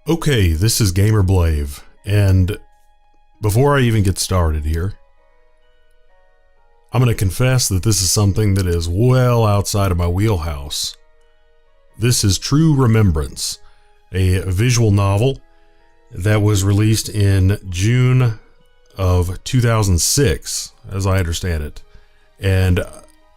Okay, this is GamerBlave, and before I even get started here, I'm going to confess that this is something that is well outside of my wheelhouse. This is True Remembrance, a visual novel that was released in June of 2006, as I understand it, and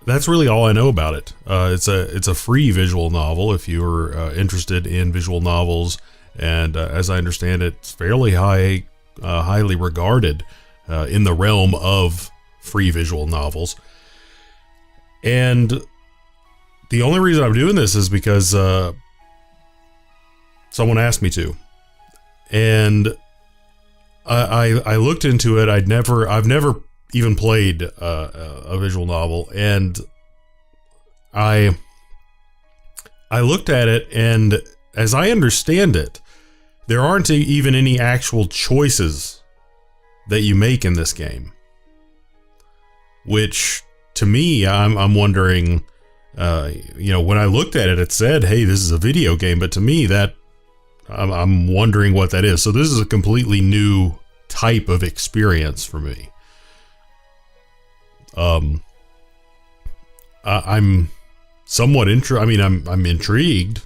that's really all I know about it. It's a free visual novel if you're interested in visual novels. And as I understand it, it's fairly highly regarded in the realm of free visual novels. And the only reason I'm doing this is because someone asked me to. And I looked into it. I've never even played a visual novel, and I looked at it, and as I understand it, there aren't even any actual choices that you make in this game. Which, to me, I'm wondering, when I looked at it, it said, hey, this is a video game, but to me, that I'm wondering what that is. So this is a completely new type of experience for me. I'm somewhat I'm intrigued.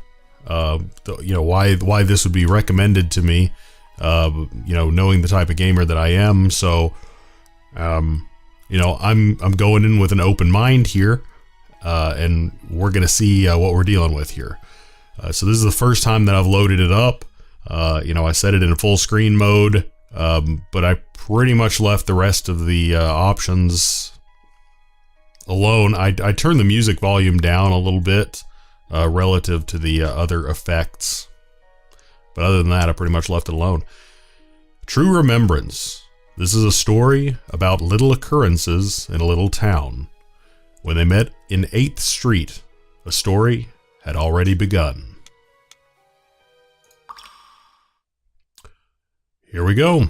Why this would be recommended to me, knowing the type of gamer that I am. So, I'm going in with an open mind here, and we're going to see what we're dealing with here. So this is the first time that I've loaded it up. I set it in full screen mode, but I pretty much left the rest of the options alone. I turned the music volume down a little bit, relative to the other effects. But other than that, I pretty much left it alone. True Remembrance. This is a story about little occurrences in a little town. When they met in 8th Street, a story had already begun. Here we go.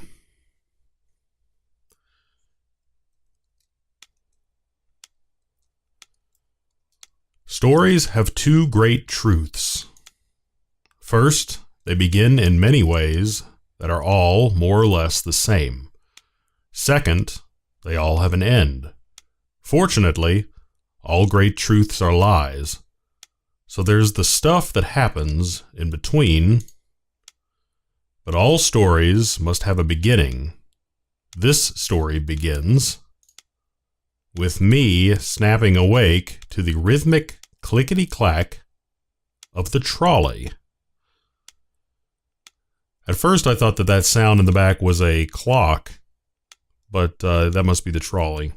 Stories have two great truths. First, they begin in many ways that are all more or less the same. Second, they all have an end. Fortunately, all great truths are lies. So there's the stuff that happens in between. But all stories must have a beginning. This story begins with me snapping awake to the rhythmic clickety-clack of the trolley. At first I thought that sound in the back was a clock, but that must be the trolley.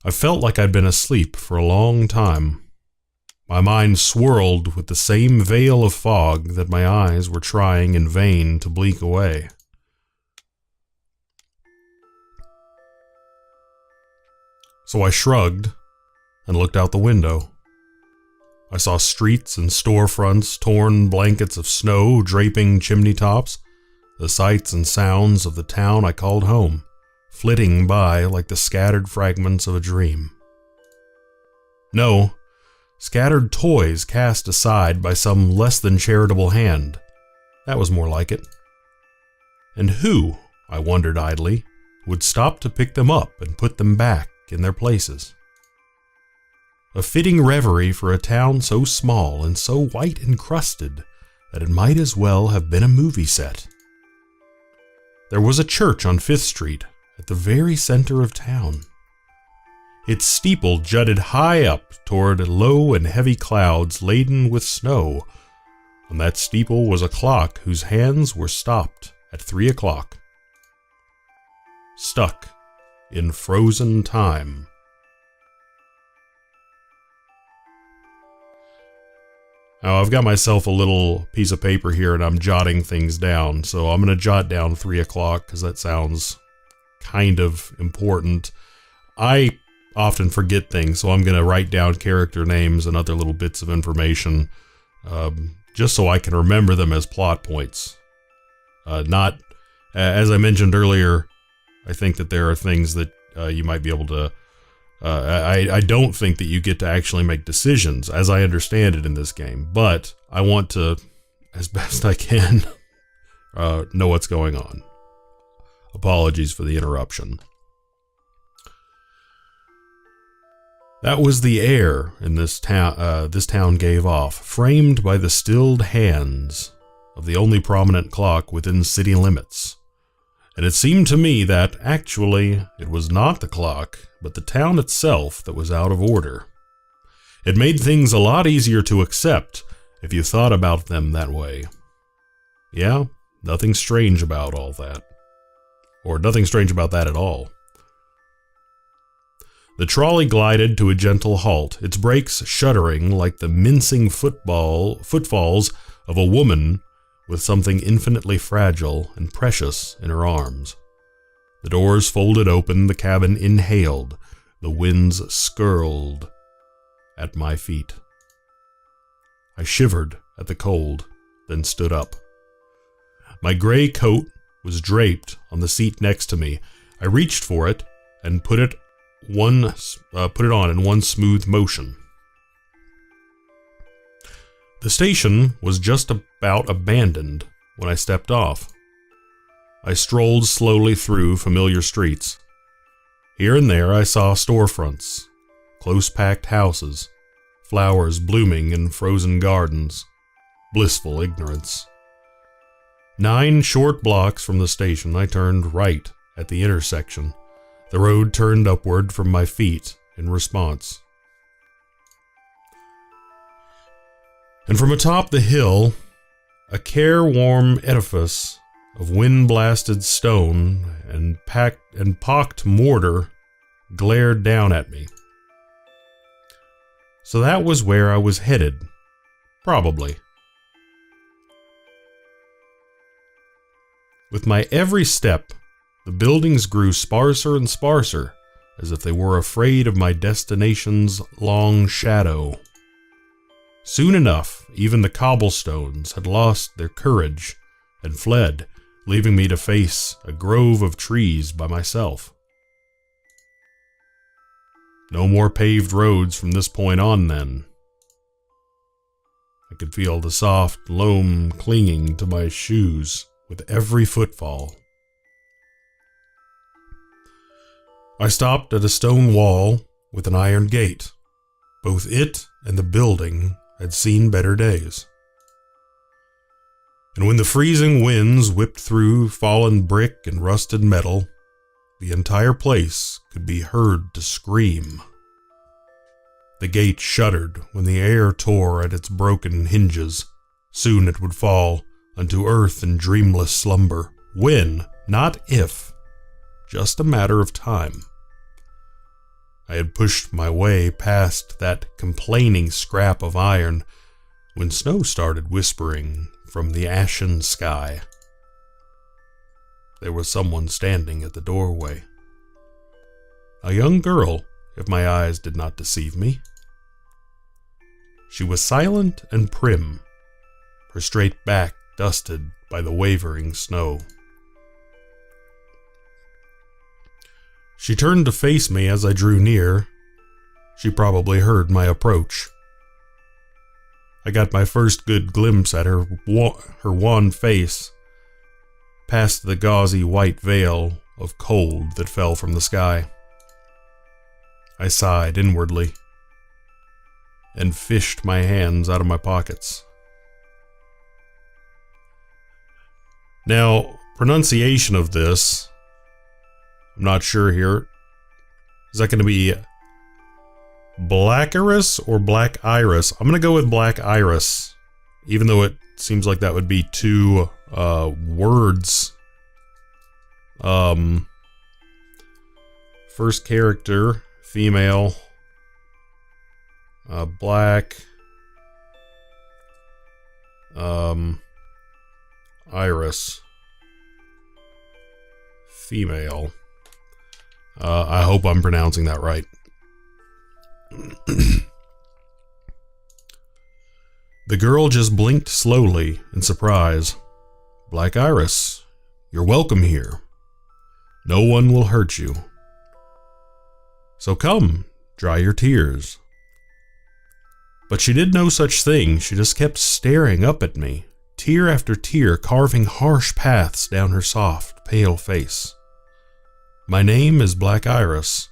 I felt like I'd been asleep for a long time. My mind swirled with the same veil of fog that my eyes were trying in vain to blink away. So I shrugged and looked out the window. I saw streets and storefronts, torn blankets of snow draping chimney tops, the sights and sounds of the town I called home, flitting by like the scattered fragments of a dream. No, scattered toys cast aside by some less than charitable hand. That was more like it. And who, I wondered idly, would stop to pick them up and put them back in their places? A fitting reverie for a town so small and so white encrusted that it might as well have been a movie set. There was a church on 5th Street at the very center of town. Its steeple jutted high up toward low and heavy clouds laden with snow. On that steeple was a clock whose hands were stopped at 3 o'clock. Stuck in frozen time. Now, I've got myself a little piece of paper here and I'm jotting things down. So I'm going to jot down 3 o'clock because that sounds kind of important. I often forget things, so I'm going to write down character names and other little bits of information just so I can remember them as plot points. Not, as I mentioned earlier, I think that there are things that you might be able to I don't think that you get to actually make decisions, as I understand it in this game, but I want to as best I can, know what's going on. Apologies for the interruption. That was the air in this town gave off, framed by the stilled hands of the only prominent clock within city limits. And it seemed to me that, actually, it was not the clock, but the town itself that was out of order. It made things a lot easier to accept if you thought about them that way. Yeah, nothing strange about all that. Or nothing strange about that at all. The trolley glided to a gentle halt, its brakes shuddering like the mincing footfalls of a woman with something infinitely fragile and precious in her arms. The doors folded open, the cabin inhaled, the winds skirled at my feet. I shivered at the cold, then stood up. My gray coat was draped on the seat next to me. I reached for it and put it on in one smooth motion. The station was just about abandoned when I stepped off. I strolled slowly through familiar streets. Here and there I saw storefronts, close-packed houses, flowers blooming in frozen gardens. Blissful ignorance. 9 short blocks from the station, I turned right at the intersection. The road turned upward from my feet in response. And from atop the hill, a careworn edifice of wind-blasted stone and pocked mortar glared down at me. So that was where I was headed. Probably. With my every step, the buildings grew sparser and sparser, as if they were afraid of my destination's long shadow. Soon enough, even the cobblestones had lost their courage and fled, leaving me to face a grove of trees by myself. No more paved roads from this point on, then. I could feel the soft loam clinging to my shoes with every footfall. I stopped at a stone wall with an iron gate. Both it and the building had seen better days. And when the freezing winds whipped through fallen brick and rusted metal, the entire place could be heard to scream. The gate shuddered when the air tore at its broken hinges. Soon it would fall unto earth in dreamless slumber. When, not if, just a matter of time. I had pushed my way past that complaining scrap of iron when snow started whispering from the ashen sky. There was someone standing at the doorway. A young girl, if my eyes did not deceive me. She was silent and prim, her straight back dusted by the wavering snow. She turned to face me as I drew near. She probably heard my approach. I got my first good glimpse at her wan face, past the gauzy white veil of cold that fell from the sky. I sighed inwardly and fished my hands out of my pockets. Now, pronunciation of this, I'm not sure here. Is that going to be Black Iris or Black Iris? I'm going to go with Black Iris, even though it seems like that would be 2 words. First character, female, Black Iris, female. I hope I'm pronouncing that right. The girl just blinked slowly in surprise. Black Iris, you're welcome here. No one will hurt you. So come, dry your tears. But she did no such thing. She just kept staring up at me, tear after tear carving harsh paths down her soft, pale face. My name is Black Iris.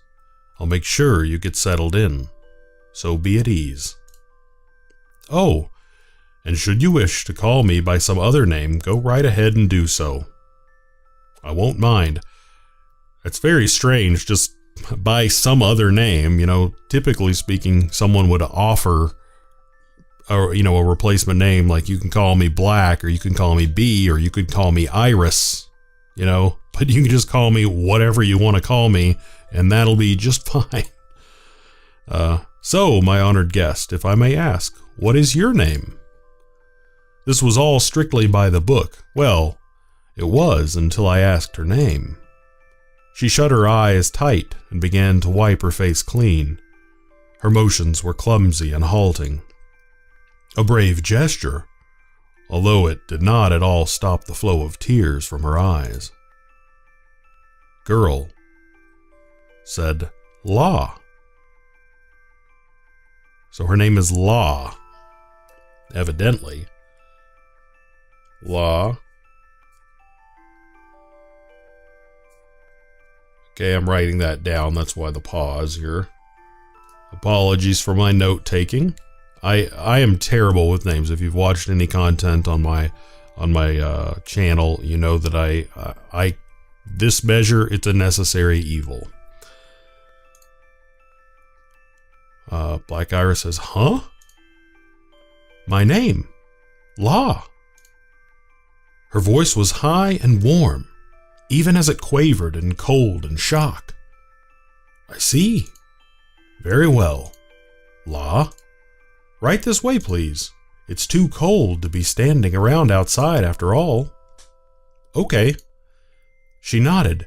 I'll make sure you get settled in, so be at ease. Oh, and should you wish to call me by some other name, go right ahead and do so. I won't mind. It's very strange, just by some other name, typically speaking, someone would offer a replacement name, like you can call me Black, or you can call me B, or you could call me Iris, but you can just call me whatever you want to call me, and that'll be just fine. So, my honored guest, if I may ask, what is your name? This was all strictly by the book. Well, it was until I asked her name. She shut her eyes tight and began to wipe her face clean. Her motions were clumsy and halting. A brave gesture, although it did not at all stop the flow of tears from her eyes. Girl said, Law. So her name is Law. Evidently. Law. Okay, I'm writing that down. That's why the pause here. Apologies for my note-taking. I am terrible with names. If you've watched any content on my channel, you know that I this measure, it's a necessary evil. Black Iris says, huh? My name, Law. Her voice was high and warm, even as it quavered in cold and shock. I see. Very well. Law, right this way, please. It's too cold to be standing around outside after all. Okay. She nodded,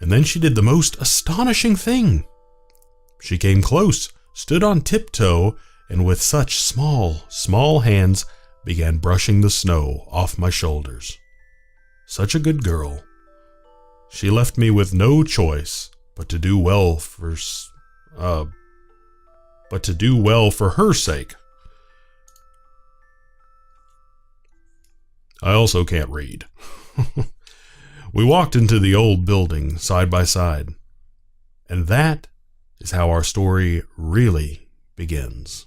and then she did the most astonishing thing. She came close, stood on tiptoe, and with such small hands began brushing the snow off my shoulders. Such a good girl. She left me with no choice but to do well for her sake. I also can't read. We walked into the old building side by side, and that is how our story really begins.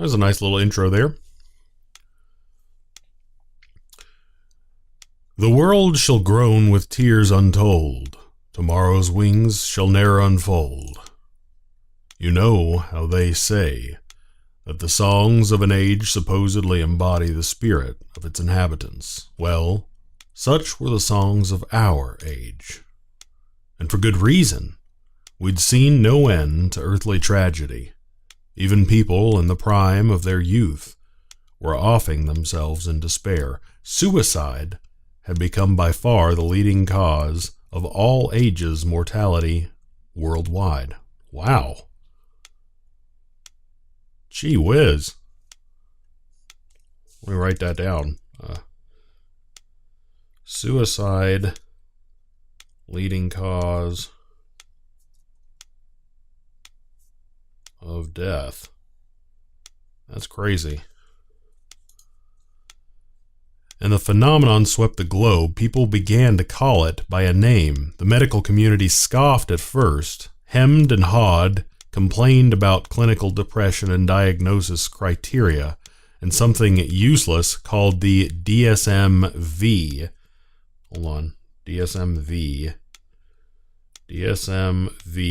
There's a nice little intro there. The world shall groan with tears untold. Tomorrow's wings shall ne'er unfold. You know how they say that the songs of an age supposedly embody the spirit of its inhabitants. Well, such were the songs of our age. And for good reason. We'd seen no end to earthly tragedy. Even people in the prime of their youth were offing themselves in despair. Suicide had become by far the leading cause of all ages' mortality worldwide. Wow. Gee whiz. Let me write that down. Suicide, leading cause of death. That's crazy. And the phenomenon swept the globe. People began to call it by a name. The medical community scoffed at first, hemmed and hawed, complained about clinical depression and diagnosis criteria, and something useless called the DSM-V. Hold on. DSM-V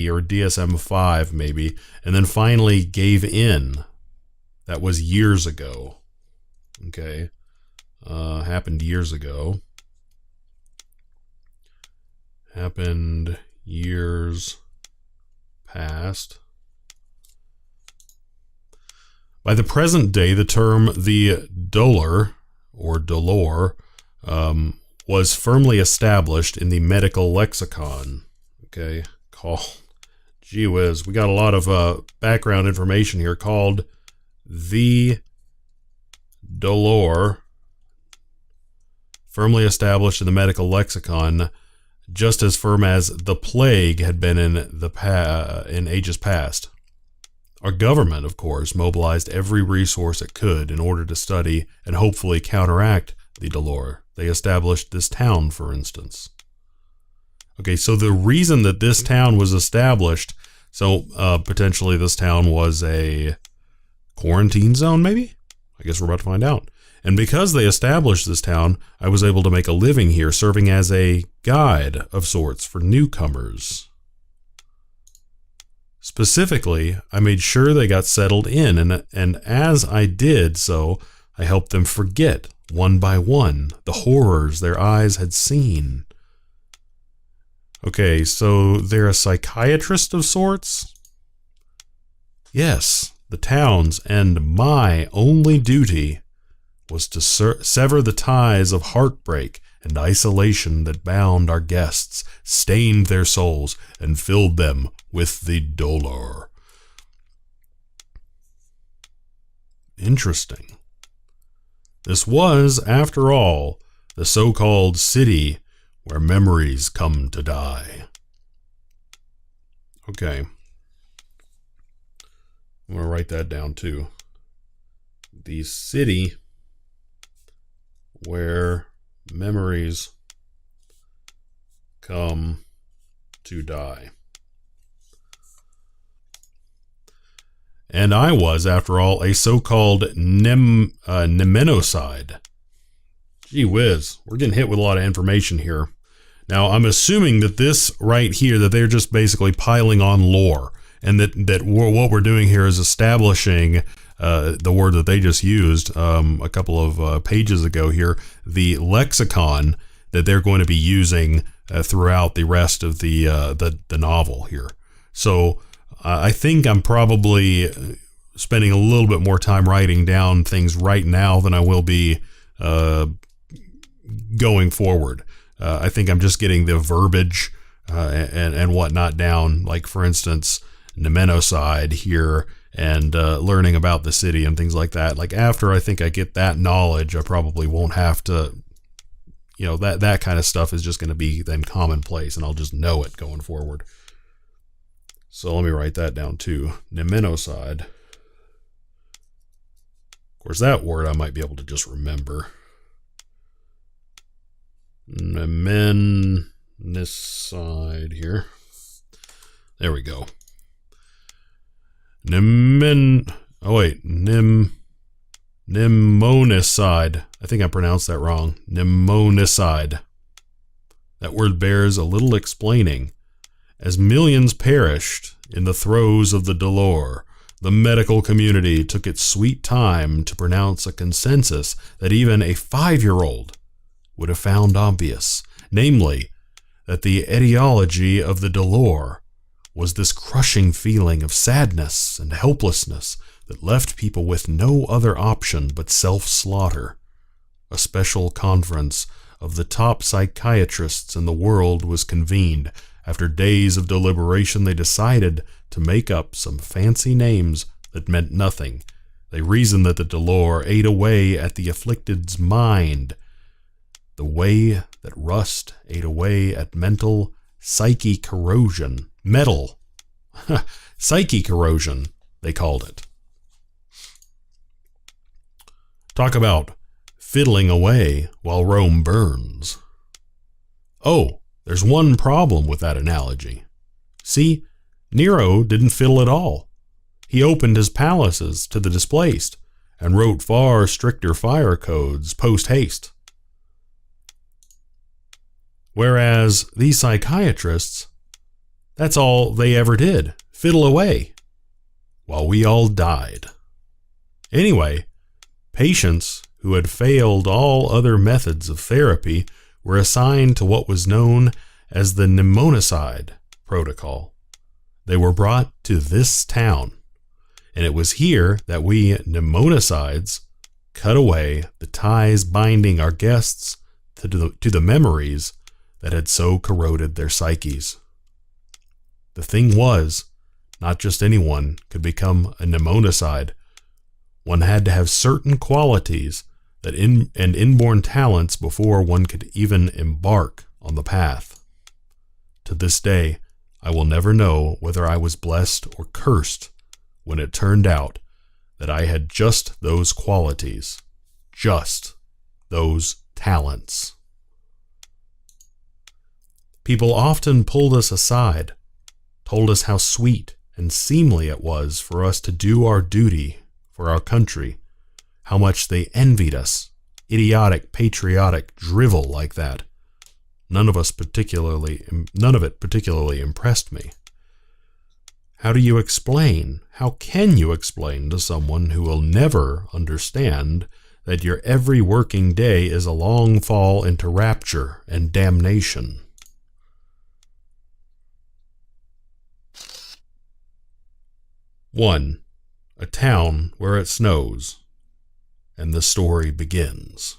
or DSM-5 maybe, and then finally gave in. That was years ago. Okay. Happened years ago. Happened years past. By the present day, the term the dolor or dolor was firmly established in the medical lexicon. Okay, gee whiz, we got a lot of background information here. Called the dolor, firmly established in the medical lexicon, just as firm as the plague had been in ages past. Our government, of course, mobilized every resource it could in order to study and hopefully counteract the dolor. They established this town, for instance. Okay, so the reason that this town was established, potentially this town was a quarantine zone, maybe? I guess we're about to find out. And because they established this town, I was able to make a living here, serving as a guide of sorts for newcomers. Specifically, I made sure they got settled in, and as I did so, I helped them forget, one by one, the horrors their eyes had seen. Okay, so they're a psychiatrist of sorts? Yes, the town's and my only duty was to sever the ties of heartbreak and isolation that bound our guests, stained their souls, and filled them with the dolor. Interesting. This was, after all, the so-called city where memories come to die. Okay. I'm going to write that down too. The city where memories come to die. And I was, after all, a so-called nemenocide. Gee whiz, we're getting hit with a lot of information here. Now, I'm assuming that this right here, that they're just basically piling on lore, and that what we're doing here is establishing the word that they just used a couple of pages ago here, the lexicon that they're going to be using throughout the rest of the novel here. So I think I'm probably spending a little bit more time writing down things right now than I will be going forward. I think I'm just getting the verbiage and whatnot down, like for instance, nemenocide here, and learning about the city and things like that. Like after I think I get that knowledge, I probably won't have to, that kind of stuff is just going to be then commonplace, and I'll just know it going forward. So let me write that down too. Nemenocide. Of course, that word I might be able to just remember. Nemenicide here. There we go. Oh wait, Mnemonicide. I think I pronounced that wrong. Mnemonicide. That word bears a little explaining. As millions perished in the throes of the dolor, the medical community took its sweet time to pronounce a consensus that even a 5-year-old would have found obvious, namely, that the etiology of the dolor was this crushing feeling of sadness and helplessness that left people with no other option but self-slaughter. A special conference of the top psychiatrists in the world was convened. After days of deliberation, they decided to make up some fancy names that meant nothing. They reasoned that the dolor ate away at the afflicted's mind, the way that rust ate away at mental psyche corrosion. Metal. Psyche corrosion, they called it. Talk about fiddling away while Rome burns. Oh, there's one problem with that analogy. See, Nero didn't fiddle at all. He opened his palaces to the displaced and wrote far stricter fire codes post-haste. Whereas these psychiatrists, that's all they ever did, fiddle away, while we all died. Anyway, patients who had failed all other methods of therapy were assigned to what was known as the mnemonicide protocol. They were brought to this town, and it was here that we mnemonicides cut away the ties binding our guests to the memories that had so corroded their psyches. The thing was, not just anyone could become a mnemonicide. One had to have certain qualities and inborn talents before one could even embark on the path. To this day, I will never know whether I was blessed or cursed when it turned out that I had just those qualities, just those talents. People often pulled us aside, told us how sweet and seemly it was for us to do our duty for our country, how much they envied us, idiotic, patriotic drivel like that. None of it particularly impressed me. How can you explain to someone who will never understand that your every working day is a long fall into rapture and damnation? One, a town where it snows, and the story begins.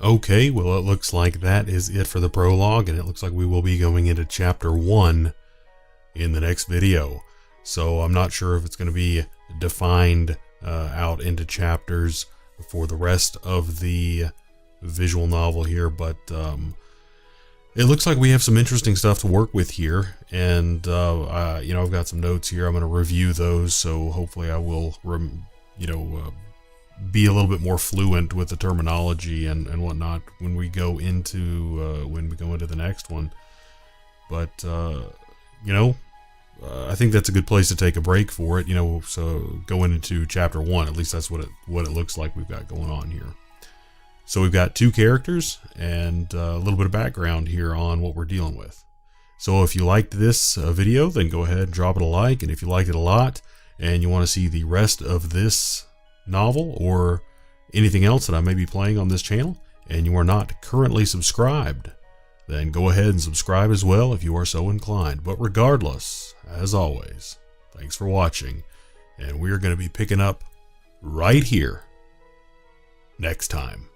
Okay, well, it looks like that is it for the prologue, and it looks like we will be going into chapter 1 in the next video. So I'm not sure if it's going to be defined out into chapters for the rest of the visual novel here, but it looks like we have some interesting stuff to work with here, and I've got some notes here. I'm going to review those, so hopefully I will be a little bit more fluent with the terminology and whatnot when we go into the next one. But I think that's a good place to take a break for it. So going into chapter 1, at least that's what it looks like we've got going on here. So we've got 2 characters and a little bit of background here on what we're dealing with. So if you liked this video, then go ahead and drop it a like. And if you liked it a lot and you want to see the rest of this novel or anything else that I may be playing on this channel, and you are not currently subscribed, then go ahead and subscribe as well if you are so inclined. But regardless, as always, thanks for watching, and we're going to be picking up right here next time.